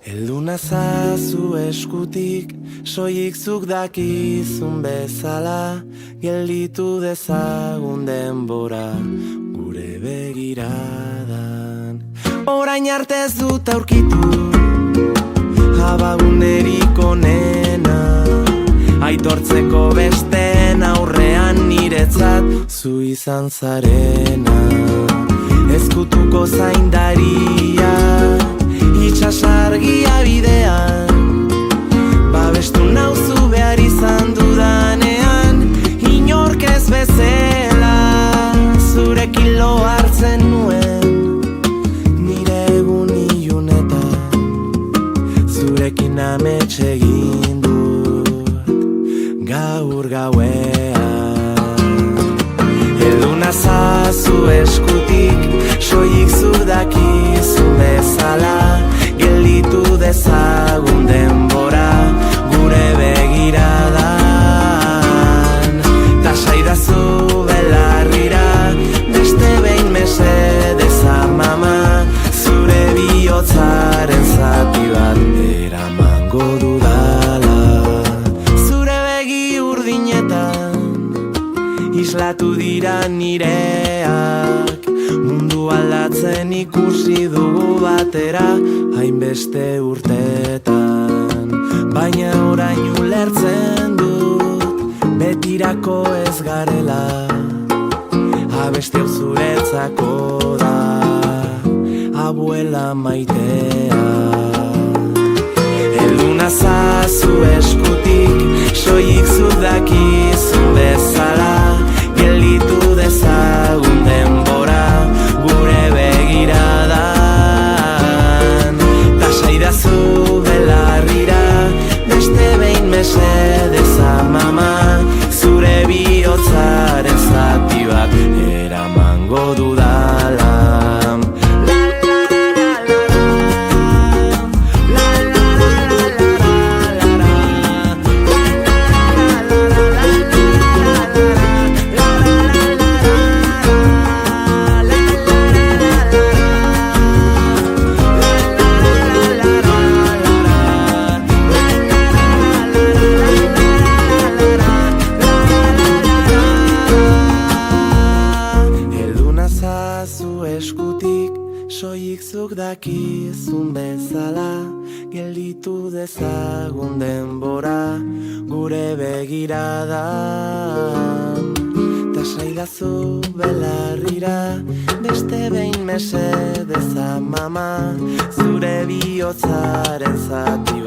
Heldu nazazu eskutik, soilik zuk dakizun bezala, gelditu dezagun denbora gure begiradan. Orain arte ez dut aurkitu abagunerik onena, aitortzeko besteen aurrean niretzat zu izan zarena. Ezkutuko zaindaria, itxasargia bidean, babestu nauzu behar izan dudanean, inork ez bezala, zurekin lo hartzen nuen, nire egun ilunetan, zurekin amets egin dut, gaur gauean. Heldu nazazu eskutik, soilik zuk dakizun bezala, gelditu dezagun denbora gure begiradan. Ta saidazu belarrira, beste behin mesedez amama, zure bihotzaren zati bat eramango dudala. Zure begi urdinetan islatu dira nireak, mundu aldatzen ikusi dugu batera hainbeste urtetan. Baina orain ulertzen dut, betirako ez garela, abesti hau zuretzako da, abuela maitea. Heldu nazazu eskutik, soilik zuk dakizun bezala, gelditu dezagun denbora gure begiradan. Ta saidazu belarrira, beste behin mesedez amama, zure bihotzaren zati bat eramango dudala. Soilik zuk dakizun bezala, gelditu dezagun denbora gure begiradan. Ta saidazu belarrira, beste behin mesedez amama, zure bihotzaren zati